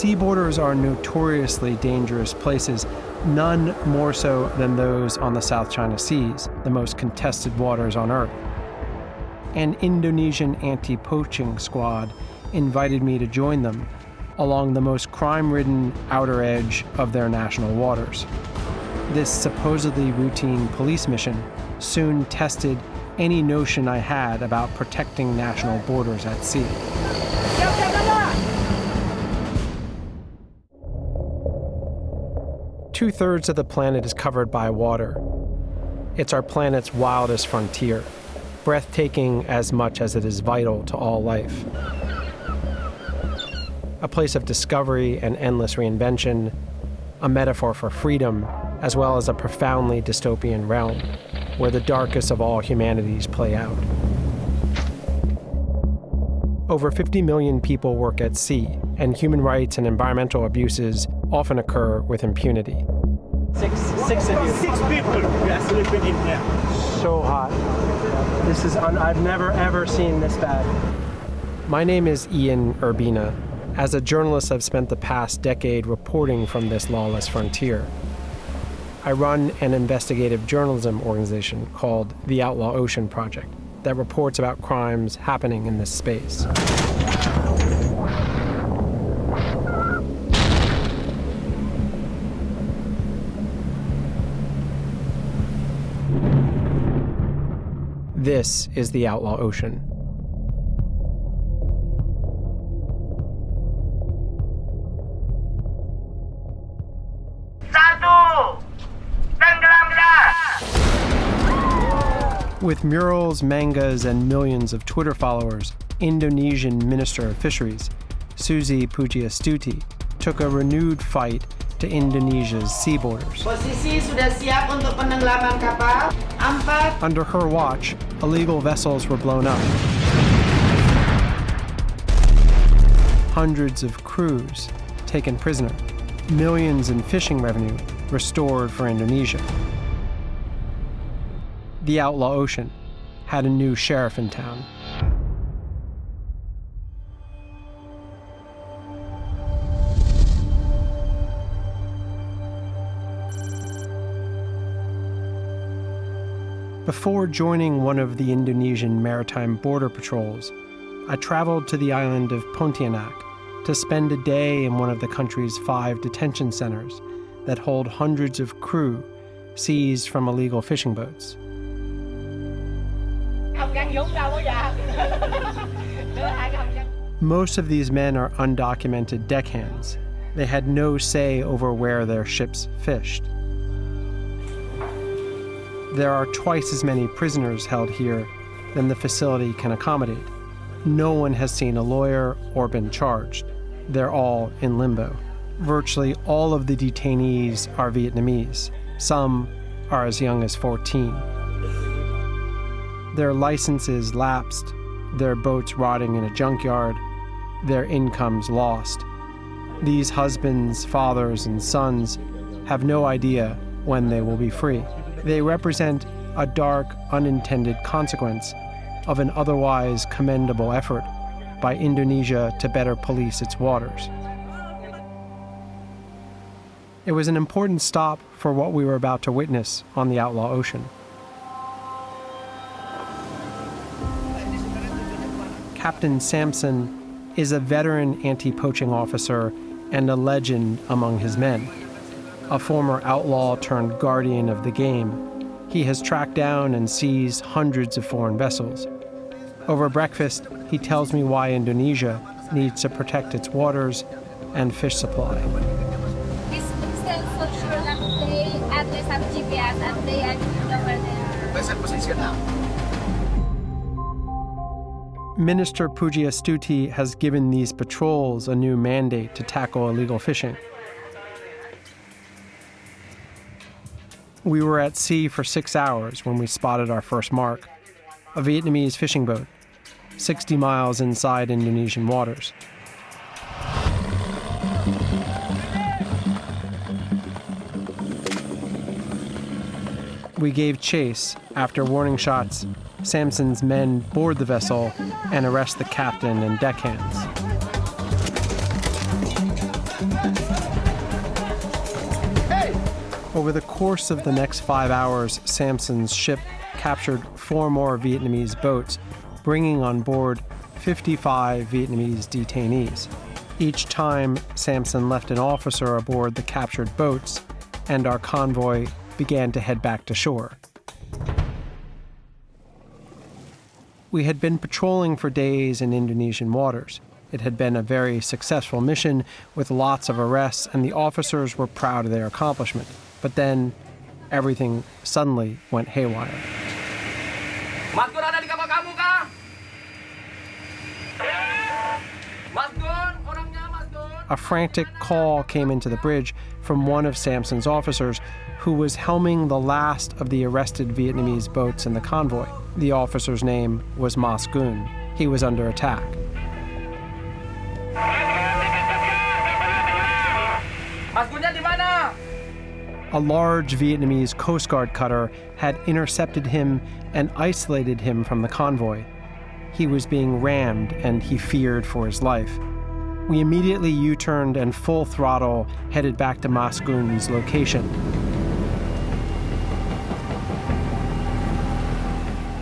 Sea borders are notoriously dangerous places, none more so than those on the South China Seas, the most contested waters on Earth. An Indonesian anti-poaching squad invited me to join them along the most crime-ridden outer edge of their national waters. This supposedly routine police mission soon tested any notion I had about protecting national borders at sea. Two-thirds of the planet is covered by water. It's our planet's wildest frontier, breathtaking as much as it is vital to all life. A place of discovery and endless reinvention, a metaphor for freedom, as well as a profoundly dystopian realm where the darkest of all humanities play out. Over 50 million people work at sea, and human rights and environmental abuses often occur with impunity. Six people we are sleeping in here. So hot. I've never ever seen this bad. My name is Ian Urbina. As a journalist, I've spent the past decade reporting from this lawless frontier. I run an investigative journalism organization called the Outlaw Ocean Project that reports about crimes happening in this space. This is the Outlaw Ocean. With murals, mangas, and millions of Twitter followers, Indonesian Minister of Fisheries, Susi Pujiastuti, took a renewed fight to Indonesia's sea borders. Under her watch, illegal vessels were blown up. Hundreds of crews taken prisoner. Millions in fishing revenue restored for Indonesia. The Outlaw Ocean had a new sheriff in town. Before joining one of the Indonesian maritime border patrols, I traveled to the island of Pontianak to spend a day in one of the country's 5 detention centers that hold hundreds of crew seized from illegal fishing boats. Most of these men are undocumented deckhands. They had no say over where their ships fished. There are twice as many prisoners held here than the facility can accommodate. No one has seen a lawyer or been charged. They're all in limbo. Virtually all of the detainees are Vietnamese. Some are as young as 14. Their licenses lapsed, their boats rotting in a junkyard, their incomes lost. These husbands, fathers, and sons have no idea when they will be free. They represent a dark, unintended consequence of an otherwise commendable effort by Indonesia to better police its waters. It was an important stop for what we were about to witness on the Outlaw Ocean. Captain Sampson is a veteran anti-poaching officer and a legend among his men. A former outlaw turned guardian of the game, he has tracked down and seized hundreds of foreign vessels. Over breakfast, he tells me why Indonesia needs to protect its waters and fish supply. This makes for sure that they at least have GPS and they actually know where they are. Minister Pujiastuti has given these patrols a new mandate to tackle illegal fishing. We were at sea for 6 hours when we spotted our first mark, a Vietnamese fishing boat, 60 miles inside Indonesian waters. We gave chase. After warning shots, Sampson's men board the vessel and arrest the captain and deckhands. Over the course of the next 5 hours, Samson's ship captured 4 more Vietnamese boats, bringing on board 55 Vietnamese detainees. Each time, Samson left an officer aboard the captured boats, and our convoy began to head back to shore. We had been patrolling for days in Indonesian waters. It had been a very successful mission with lots of arrests, and the officers were proud of their accomplishment. But then, everything suddenly went haywire. Mas Gun ada di kapal kamu kah? Mas Gun, orangnya Mas Gun. A frantic call came into the bridge from one of Samson's officers, who was helming the last of the arrested Vietnamese boats in the convoy. The officer's name was Mas Gun. He was under attack. Mas Gunnya di mana? A large Vietnamese Coast Guard cutter had intercepted him and isolated him from the convoy. He was being rammed, and he feared for his life. We immediately U-turned and full throttle headed back to Mas Gun's location.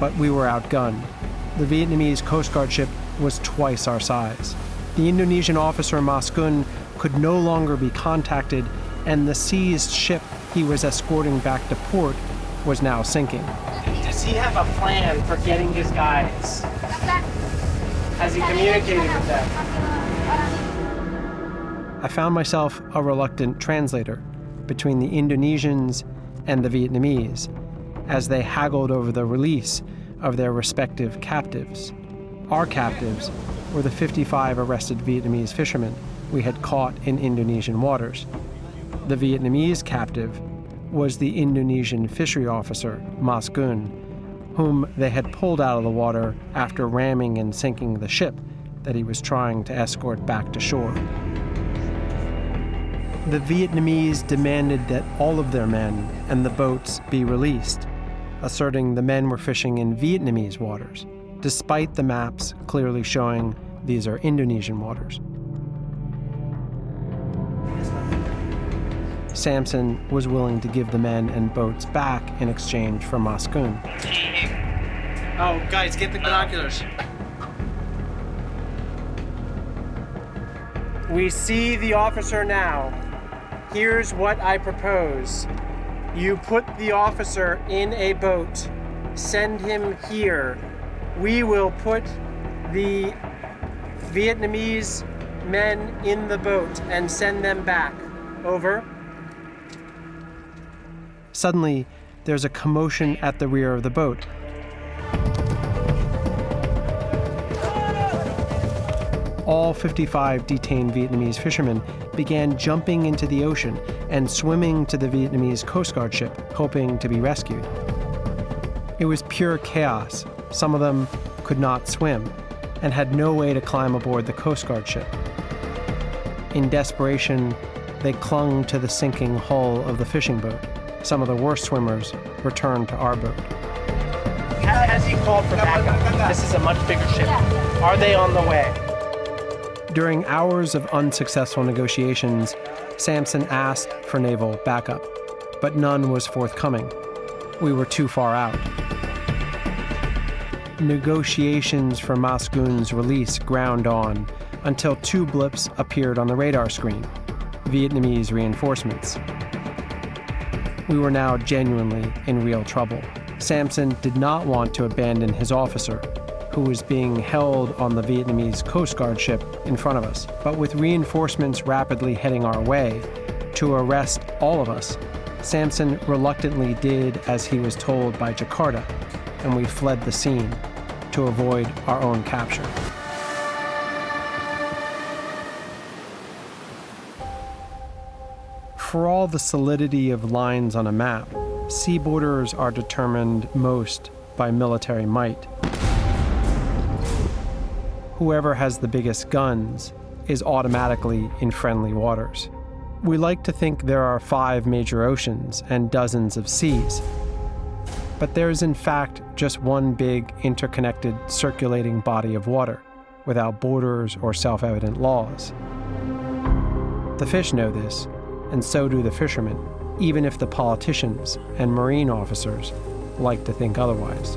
But we were outgunned. The Vietnamese Coast Guard ship was twice our size. The Indonesian officer Mas Gun could no longer be contacted, and the seized ship he was escorting back to port was now sinking. Does he have a plan for getting his guys? Has he communicated with them? I found myself a reluctant translator between the Indonesians and the Vietnamese as they haggled over the release of their respective captives. Our captives were the 55 arrested Vietnamese fishermen we had caught in Indonesian waters. The Vietnamese captive was the Indonesian fishery officer, Mas Gun, whom they had pulled out of the water after ramming and sinking the ship that he was trying to escort back to shore. The Vietnamese demanded that all of their men and the boats be released, asserting the men were fishing in Vietnamese waters, despite the maps clearly showing these are Indonesian waters. Samson was willing to give the men and boats back in exchange for Mas Gun. Oh, guys, get the binoculars. We see the officer now. Here's what I propose. You put the officer in a boat, send him here. We will put the Vietnamese men in the boat and send them back. Over. Suddenly, there's a commotion at the rear of the boat. All 55 detained Vietnamese fishermen began jumping into the ocean and swimming to the Vietnamese Coast Guard ship, hoping to be rescued. It was pure chaos. Some of them could not swim and had no way to climb aboard the Coast Guard ship. In desperation, they clung to the sinking hull of the fishing boat. Some of the worst swimmers returned to our boat. Has he called for backup? This is a much bigger ship. Are they on the way? During hours of unsuccessful negotiations, Samson asked for naval backup, but none was forthcoming. We were too far out. Negotiations for Mas Gun's release ground on until 2 blips appeared on the radar screen: Vietnamese reinforcements. We were now genuinely in real trouble. Samson did not want to abandon his officer, who was being held on the Vietnamese Coast Guard ship in front of us. But with reinforcements rapidly heading our way to arrest all of us, Samson reluctantly did as he was told by Jakarta, and we fled the scene to avoid our own capture. For all the solidity of lines on a map, sea borders are determined most by military might. Whoever has the biggest guns is automatically in friendly waters. We like to think there are 5 major oceans and dozens of seas, but there is in fact just one big interconnected circulating body of water without borders or self-evident laws. The fish know this, and so do the fishermen. even if the politicians and Marine officers like to think otherwise.